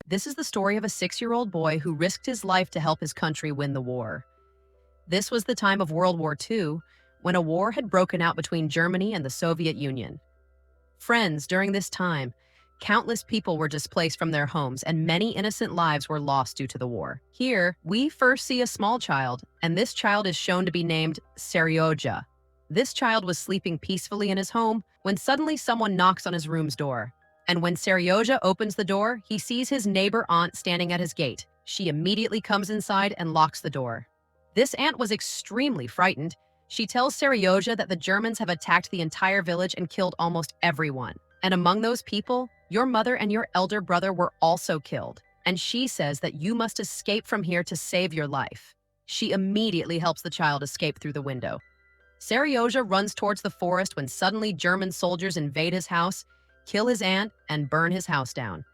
This is the story of a 6-year-old boy who risked his life to help his country win the war. This was the time of World War II, when a war had broken out between Germany and the Soviet Union. Friends, during this time, countless people were displaced from their homes and many innocent lives were lost due to the war. Here, we first see a small child, and this child is shown to be named Seryoja. This child was sleeping peacefully in his home when suddenly someone knocks on his room's door. And when Seryoja opens the door, he sees his neighbor aunt standing at his gate. She immediately comes inside and locks the door. This aunt was extremely frightened. She tells Seryoja that the Germans have attacked the entire village and killed almost everyone. And among those people, your mother and your elder brother were also killed. And she says that you must escape from here to save your life. She immediately helps the child escape through the window. Seryoja runs towards the forest when suddenly German soldiers invade his house, kill his aunt, and burn his house down.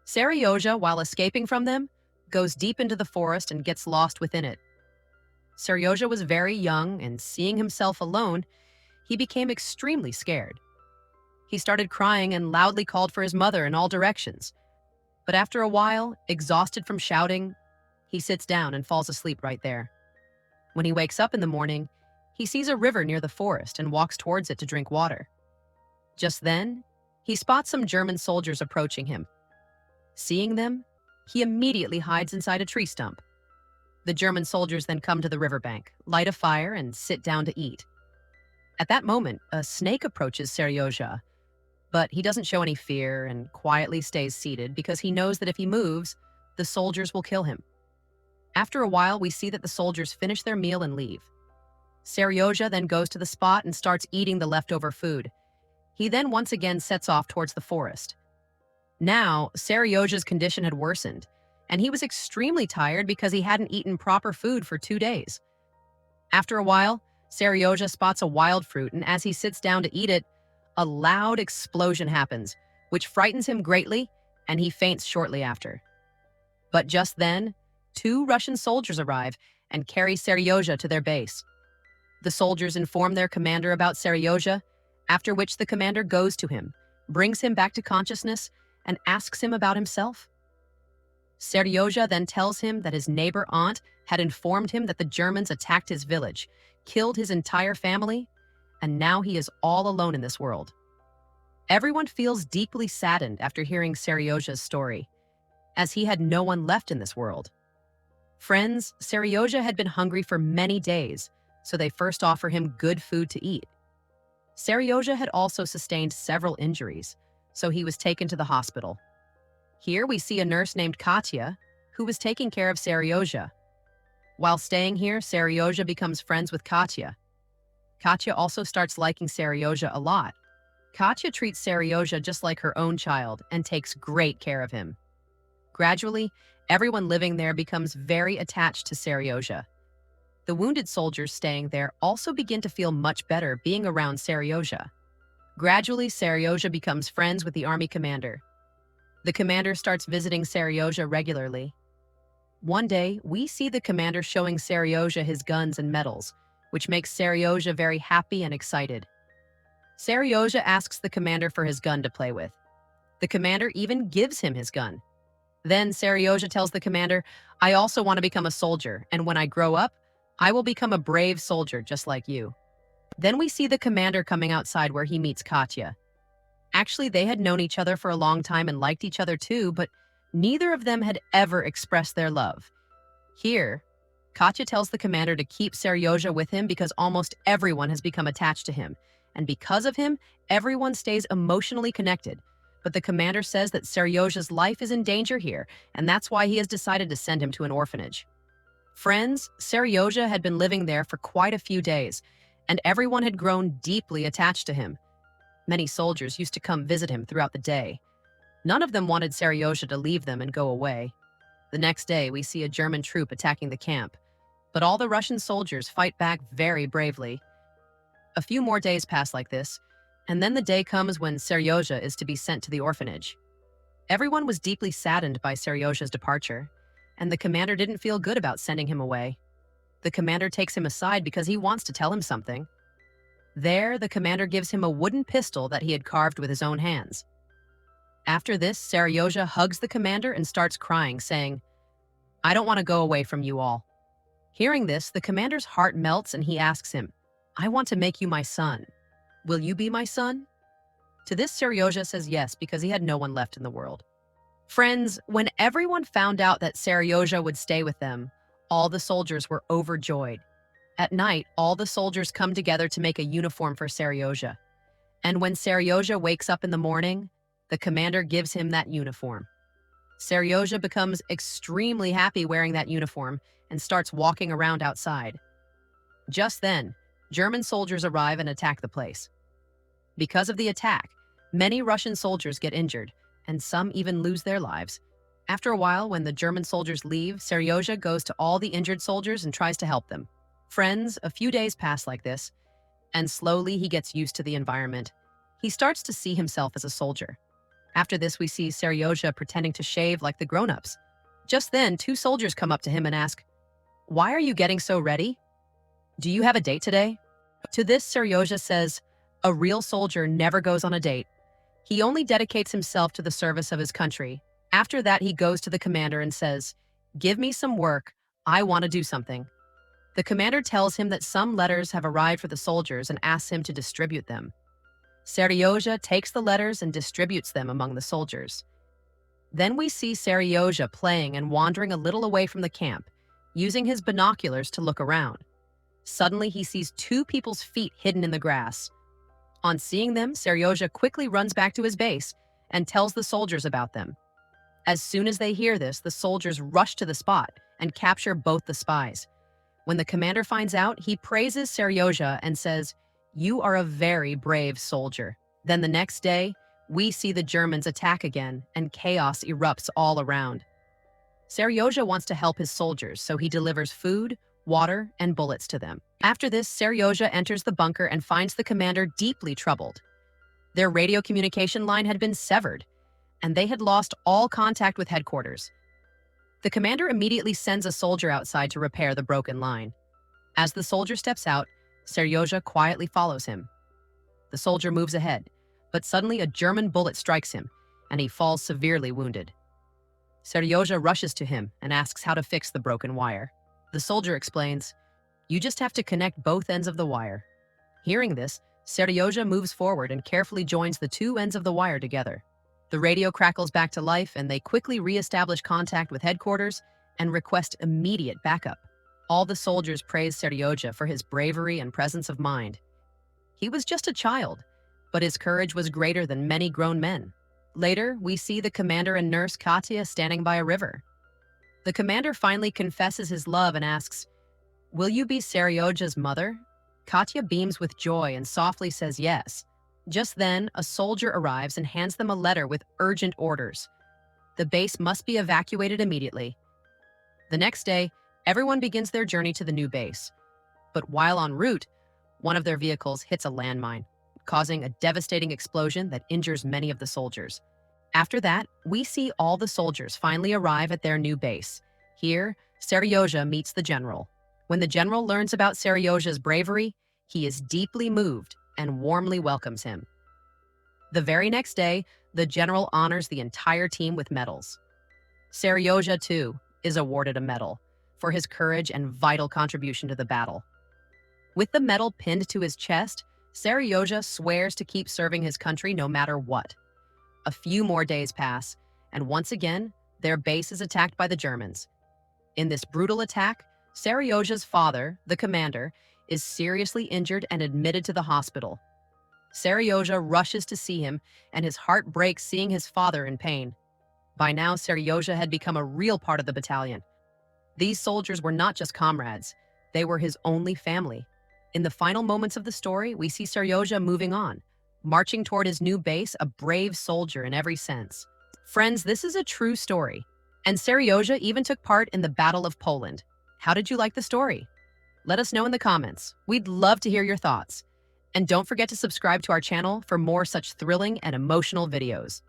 Seryoja, while escaping from them, goes deep into the forest and gets lost within it. Seryoja was very young, and seeing himself alone, he became extremely scared. He started crying and loudly called for his mother in all directions. But after a while, exhausted from shouting, he sits down and falls asleep right there. When he wakes up in the morning, he sees a river near the forest and walks towards it to drink water. Just then, he spots some German soldiers approaching him. Seeing them, he immediately hides inside a tree stump. The German soldiers then come to the riverbank, light a fire, and sit down to eat. At that moment, a snake approaches Seryoja, but he doesn't show any fear and quietly stays seated because he knows that if he moves, the soldiers will kill him. After a while, we see that the soldiers finish their meal and leave. Seryoja then goes to the spot and starts eating the leftover food. He then once again sets off towards the forest. Now, Seryoja's condition had worsened, and he was extremely tired because he hadn't eaten proper food for 2 days. After a while, Seryoja spots a wild fruit, and as he sits down to eat it, a loud explosion happens, which frightens him greatly, and he faints shortly after. But just then, 2 Russian soldiers arrive and carry Seryoja to their base. The soldiers inform their commander about Seryoja, after which the commander goes to him, brings him back to consciousness, and asks him about himself. Seryoja then tells him that his neighbor aunt had informed him that the Germans attacked his village, killed his entire family, and now he is all alone in this world. Everyone feels deeply saddened after hearing Seryoja's story, as he had no one left in this world. Friends, Seryoja had been hungry for many days, so they first offer him good food to eat. Seryoja had also sustained several injuries, so he was taken to the hospital. Here we see a nurse named Katya, who was taking care of Seryoja. While staying here, Seryoja becomes friends with Katya. Katya also starts liking Seryoja a lot. Katya treats Seryoja just like her own child and takes great care of him. Gradually, everyone living there becomes very attached to Seryoja. The wounded soldiers staying there also begin to feel much better being around Seryoja. Gradually, Seryoja becomes friends with the army commander. The commander starts visiting Seryoja regularly. One day, we see the commander showing Seryoja his guns and medals, which makes Seryoja very happy and excited. Seryoja asks the commander for his gun to play with. The commander even gives him his gun. Then Seryoja tells the commander, "I also want to become a soldier, and when I grow up, I will become a brave soldier just like you." Then we see the commander coming outside where he meets Katya. Actually, they had known each other for a long time and liked each other too, but neither of them had ever expressed their love. Here, Katya tells the commander to keep Seryoja with him because almost everyone has become attached to him, and because of him, everyone stays emotionally connected. But the commander says that Seryoja's life is in danger here, and that's why he has decided to send him to an orphanage. Friends, Seryoja had been living there for quite a few days, and everyone had grown deeply attached to him. Many soldiers used to come visit him throughout the day. None of them wanted Seryoja to leave them and go away. The next day, we see a German troop attacking the camp, but all the Russian soldiers fight back very bravely. A few more days pass like this, and then the day comes when Seryoja is to be sent to the orphanage. Everyone was deeply saddened by Seryoja's departure, and the commander didn't feel good about sending him away. The commander takes him aside because he wants to tell him something. There, the commander gives him a wooden pistol that he had carved with his own hands. After this, Seryozha hugs the commander and starts crying, saying, "I don't want to go away from you all." Hearing this, the commander's heart melts and he asks him, "I want to make you my son. Will you be my son?" To this, Seryozha says yes because he had no one left in the world. Friends, when everyone found out that Seryozha would stay with them, all the soldiers were overjoyed. At night, all the soldiers come together to make a uniform for Seryozha. And when Seryozha wakes up in the morning, the commander gives him that uniform. Seryozha becomes extremely happy wearing that uniform and starts walking around outside. Just then, German soldiers arrive and attack the place. Because of the attack, many Russian soldiers get injured, and some even lose their lives. After a while, when the German soldiers leave, Seryozha goes to all the injured soldiers and tries to help them. Friends, a few days pass like this, and slowly he gets used to the environment. He starts to see himself as a soldier. After this, we see Seryozha pretending to shave like the grown-ups. Just then, two soldiers come up to him and ask, "Why are you getting so ready? Do you have a date today?" To this, Seryozha says, "A real soldier never goes on a date. He only dedicates himself to the service of his country." After that, he goes to the commander and says, "Give me some work. I want to do something." The commander tells him that some letters have arrived for the soldiers and asks him to distribute them. Seryozha takes the letters and distributes them among the soldiers. Then we see Seryozha playing and wandering a little away from the camp, using his binoculars to look around. Suddenly, he sees two people's feet hidden in the grass. On seeing them, Seryozha quickly runs back to his base and tells the soldiers about them. As soon as they hear this, the soldiers rush to the spot and capture both the spies. When the commander finds out, he praises Seryozha and says, "You are a very brave soldier." Then the next day, we see the Germans attack again and chaos erupts all around. Seryozha wants to help his soldiers, so he delivers food, water, and bullets to them. After this, Seryozha enters the bunker and finds the commander deeply troubled. Their radio communication line had been severed, and they had lost all contact with headquarters. The commander immediately sends a soldier outside to repair the broken line. As the soldier steps out, Seryozha quietly follows him. The soldier moves ahead, but suddenly a German bullet strikes him, and he falls severely wounded. Seryozha rushes to him and asks how to fix the broken wire. The soldier explains, "You just have to connect both ends of the wire." Hearing this, Seryozha moves forward and carefully joins the two ends of the wire together. The radio crackles back to life, and they quickly re-establish contact with headquarters and request immediate backup. All the soldiers praise Seryozha for his bravery and presence of mind. He was just a child, but his courage was greater than many grown men. Later, we see the commander and nurse Katya standing by a river. The commander finally confesses his love and asks, "Will you be Seryozha's mother?" Katya beams with joy and softly says yes. Just then, a soldier arrives and hands them a letter with urgent orders. The base must be evacuated immediately. The next day, everyone begins their journey to the new base. But while en route, one of their vehicles hits a landmine, causing a devastating explosion that injures many of the soldiers. After that, we see all the soldiers finally arrive at their new base. Here, Seryozha meets the general. When the general learns about Seryozha's bravery, he is deeply moved and warmly welcomes him. The very next day, the general honors the entire team with medals. Seryozha, too, is awarded a medal for his courage and vital contribution to the battle. With the medal pinned to his chest, Seryozha swears to keep serving his country no matter what. A few more days pass, and once again, their base is attacked by the Germans. In this brutal attack, Seryozha's father, the commander, is seriously injured and admitted to the hospital. Seryozha rushes to see him, and his heart breaks seeing his father in pain. By now, Seryozha had become a real part of the battalion. These soldiers were not just comrades, they were his only family. In the final moments of the story, we see Seryozha moving on, marching toward his new base, a brave soldier in every sense. Friends, this is a true story, and Seryozha even took part in the Battle of Poland. How did you like the story? Let us know in the comments. We'd love to hear your thoughts. And don't forget to subscribe to our channel for more such thrilling and emotional videos.